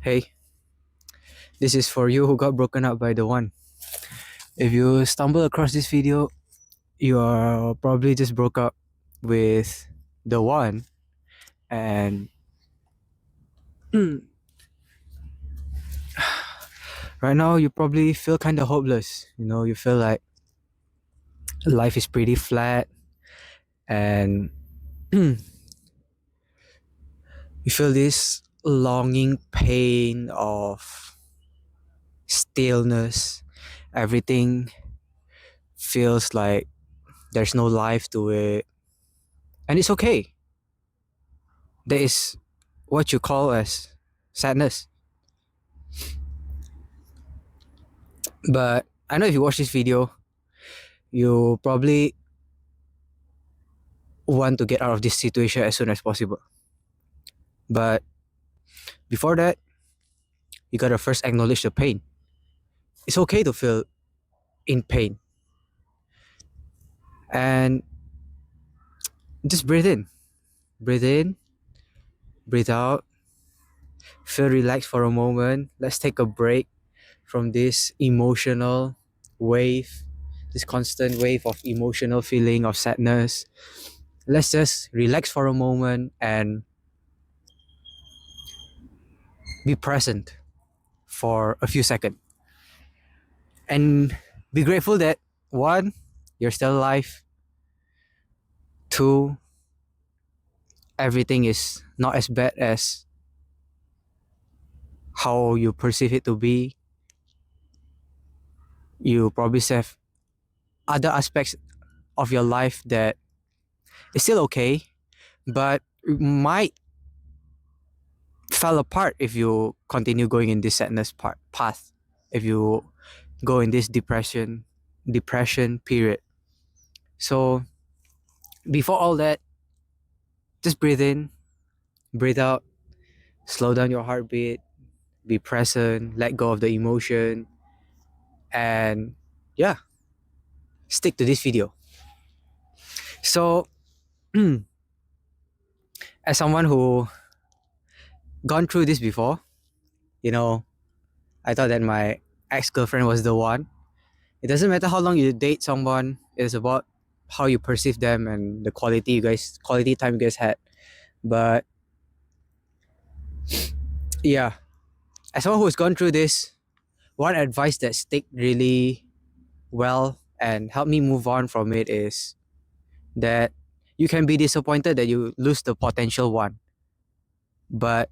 Hey, this is for you who got broken up by the one. If you stumble across this video, you are probably just broke up with the one, and right now you probably feel kind of hopeless. You feel like life is pretty flat, and you feel this longing pain of stillness. Everything feels like there's no life to it, and it's okay. There is what you call as sadness. But I know if you watch this video, you probably want to get out of this situation as soon as possible. But before that, you gotta first acknowledge the pain. It's okay to feel in pain. And just breathe in. Breathe in, breathe out. Feel relaxed for a moment. Let's take a break from this emotional wave, this constant wave of emotional feeling of sadness. Let's just relax for a moment and be present for a few seconds. And be grateful that one, you're still alive. Two, everything is not as bad as how you perceive it to be. You probably have other aspects of your life that is still okay, but might fall apart if you continue going in this sadness path. If you go in this depression period. So before all that, just breathe in, breathe out, slow down your heartbeat, be present, let go of the emotion, and yeah, stick to this video. So, as someone who gone through this before, you know, I thought that my ex-girlfriend was the one. It doesn't matter how long you date someone, it's about how you perceive them and the quality time you guys had. But yeah, as someone who's gone through this, one advice that stick really well and helped me move on from it is that you can be disappointed that you lose the potential one, but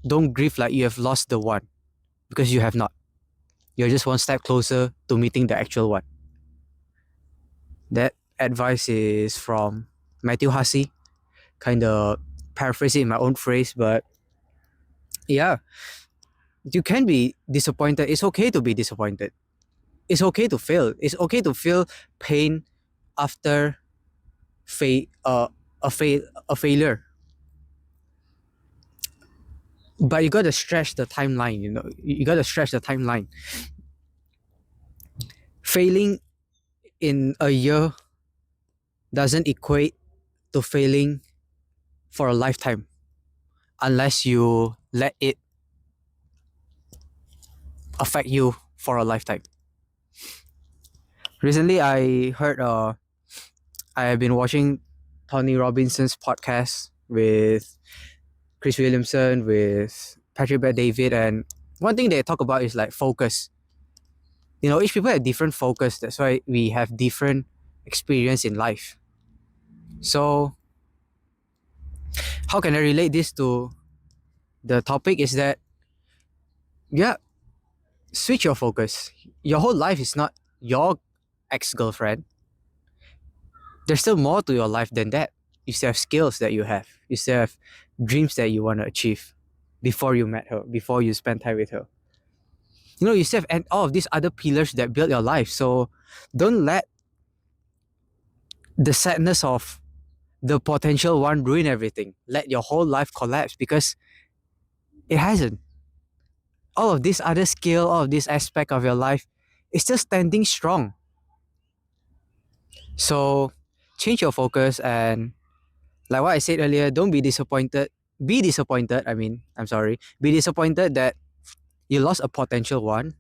don't grieve like you have lost the one, because you have not. You're just one step closer to meeting the actual one. That advice is from Matthew Hussey, kind of paraphrasing in my own phrase, but yeah, you can be disappointed. It's okay to be disappointed. It's okay to fail. It's okay to feel pain after a failure. But you gotta stretch the timeline. You gotta stretch the timeline. Failing in a year doesn't equate to failing for a lifetime, unless you let it affect you for a lifetime. Recently, I have been watching Tony Robinson's podcast with Chris Williamson, with Patrick Bet-David, and one thing they talk about is like focus. Each people have different focus. That's why we have different experience in life. So how can I relate this to the topic is that, yeah, switch your focus. Your whole life is not your ex-girlfriend. There's still more to your life than that. You still have skills that you have. You still have dreams that you want to achieve before you met her, before you spend time with her. You still have all of these other pillars that build your life. So don't let the sadness of the potential one ruin everything. Let your whole life collapse, because it hasn't. All of this other skill, all of this aspect of your life is still standing strong. So change your focus, and like what I said earlier, don't be disappointed be disappointed. Be disappointed that you lost a potential one,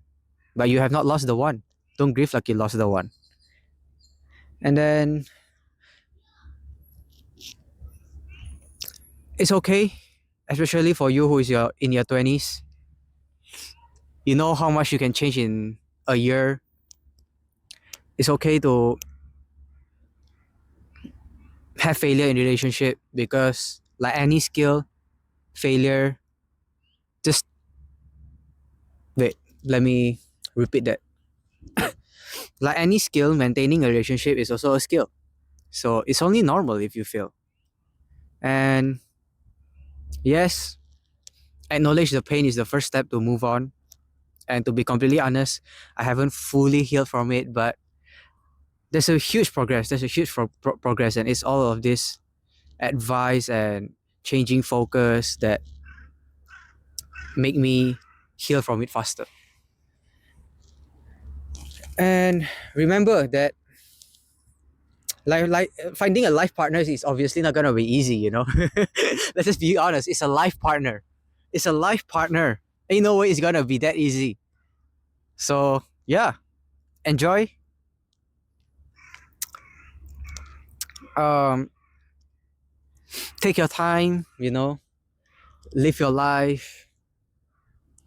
but you have not lost the one. Don't grieve like you lost the one. And then it's okay, especially for you who is in your 20s. You know how much you can change in a year. It's okay to have failure in relationship, because like any skill, failure just wait, let me repeat that. Like any skill, maintaining a relationship is also a skill. So it's only normal if you fail. And yes, acknowledge the pain is the first step to move on. And to be completely honest, I haven't fully healed from it, but there's a huge progress. There's a huge progress, and it's all of this advice and changing focus that make me heal from it faster. And remember that like finding a life partner is obviously not gonna be easy, you know. Let's just be honest. It's a life partner. It's a life partner. Ain't no way it's gonna be that easy. So yeah, enjoy. Um, take your time. You know, live your life.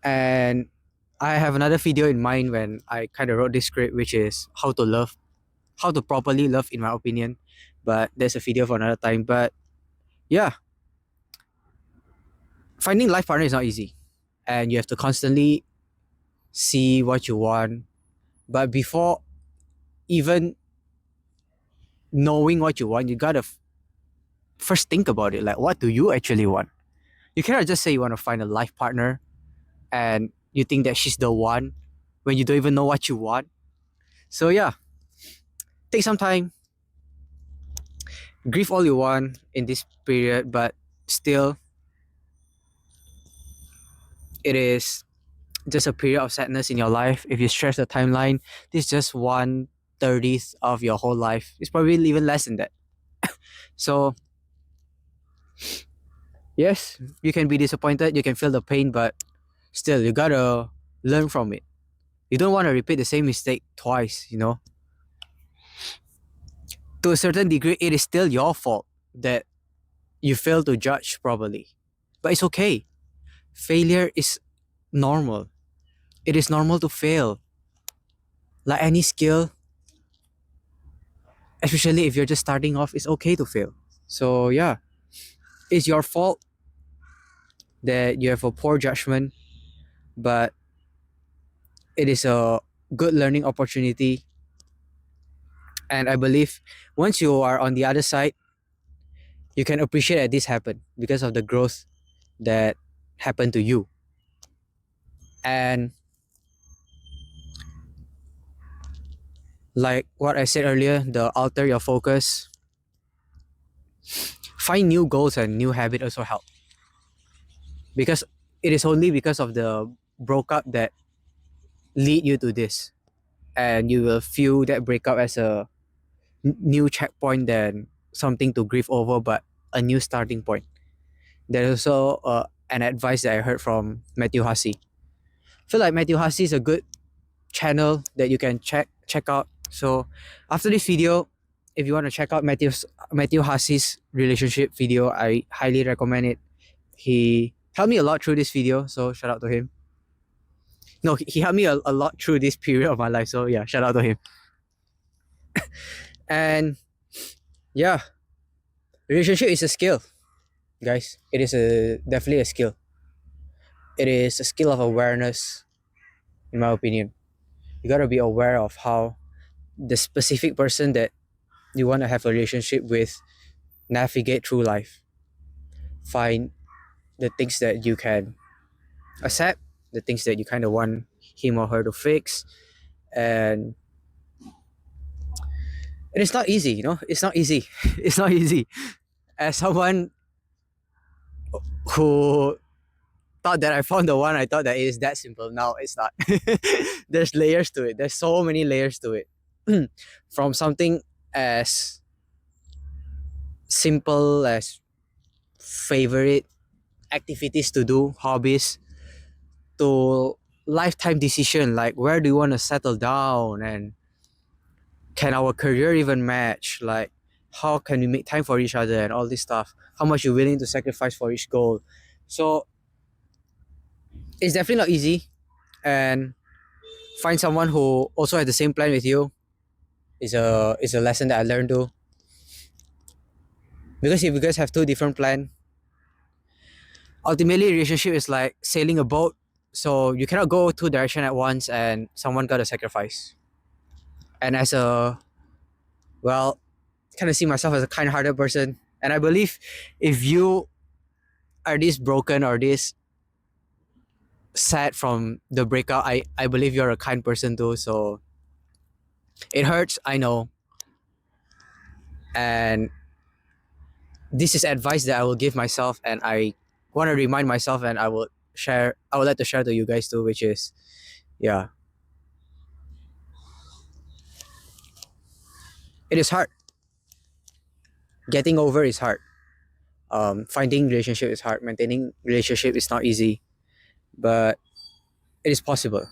And I have another video in mind when I kind of wrote this script, which is how to love, how to properly love, in my opinion. But there's a video for another time. But yeah, finding life partner is not easy, and you have to constantly see what you want. But before even knowing what you want, you gotta first think about it. Like, what do you actually want? You cannot just say you want to find a life partner and you think that she's the one when you don't even know what you want. So yeah, take some time, grieve all you want in this period, but still, it is just a period of sadness in your life. If you stretch the timeline, this is just 1/30th of your whole life. It's probably even less than that. So yes, you can be disappointed, you can feel the pain, but still, you gotta learn from it. You don't want to repeat the same mistake twice, you know. To a certain degree, it is still your fault that you fail to judge properly. But it's okay. Failure is normal. It is normal to fail. Like any skill, especially if you're just starting off, it's okay to fail. So yeah, it's your fault that you have a poor judgment, but it is a good learning opportunity. And I believe once you are on the other side, you can appreciate that this happened because of the growth that happened to you. And like what I said earlier, the alter your focus, find new goals and new habit also help. Because it is only because of the broke up that lead you to this. And you will feel that breakup as a new checkpoint than something to grieve over, but a new starting point. There's also an advice that I heard from Matthew Hussey. I feel like Matthew Hussey is a good channel that you can check out. So after this video, if you want to check out Matthew Hussey's relationship video, I highly recommend it. He helped me a lot through this video, so shout out to him. No, he helped me a lot through this period of my life, so yeah, shout out to him. And yeah, relationship is a skill, guys. It is definitely a skill. It is a skill of awareness, in my opinion. You gotta be aware of how the specific person that you want to have a relationship with navigate through life. Find the things that you can accept, the things that you kind of want him or her to fix. And it's not easy, you know. It's not easy. It's not easy. As someone who thought that I found the one, I thought that it is that simple. Now it's not. There's layers to it. There's so many layers to it. From something as simple as favorite activities to do, hobbies, to lifetime decision like where do you want to settle down, and can our career even match, like how can we make time for each other and all this stuff, how much you're willing to sacrifice for each goal. So it's definitely not easy, and find someone who also has the same plan with you is a lesson that I learned too. Because if you guys have two different plans, ultimately relationship is like sailing a boat, so you cannot go two direction at once and someone gotta sacrifice. And as a, well, kind of see myself as a kind-hearted person, and I believe if you are this broken or this sad from the breakup, I believe you're a kind person too. So it hurts, I know, and this is advice that I will give myself, and I want to remind myself, and I would like to share to you guys too, which is, yeah, it is hard. Getting over is hard. Finding relationship is hard. Maintaining relationship is not easy, but it is possible.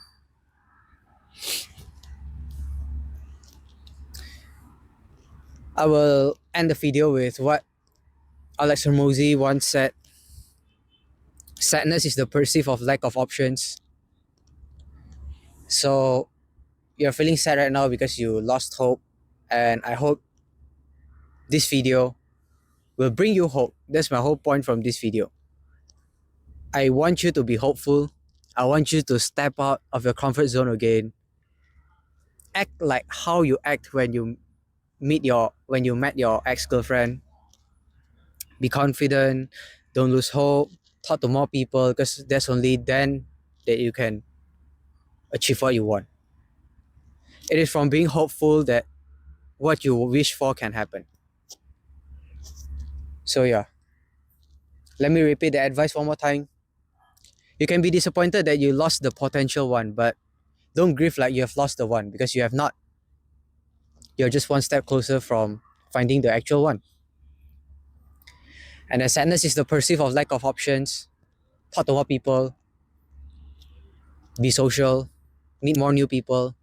I will end the video with what Alex Hormozy once said: "Sadness is the perceive of lack of options." So you're feeling sad right now because you lost hope, and I hope this video will bring you hope. That's my whole point from this video. I want you to be hopeful. I want you to step out of your comfort zone again. Act like how you act when you met your ex-girlfriend. Be confident, don't lose hope, talk to more people, because there's only then that you can achieve what you want. It is from being hopeful that what you wish for can happen. So yeah, let me repeat the advice one more time. You can be disappointed that you lost the potential one, but don't grieve like you have lost the one, because you have not. You're just one step closer from finding the actual one. And the sadness is the perceive of lack of options. Talk to more people, be social, meet more new people,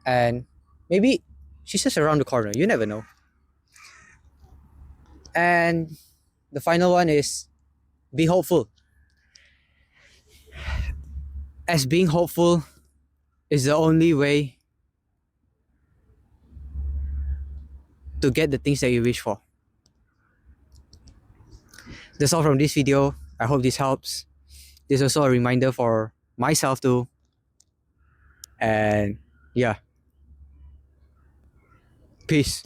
and maybe she's just around the corner. You never know. And the final one is be hopeful. As being hopeful is the only way to get the things that you wish for. That's all from this video. I hope this helps. This is also a reminder for myself too. And yeah, peace.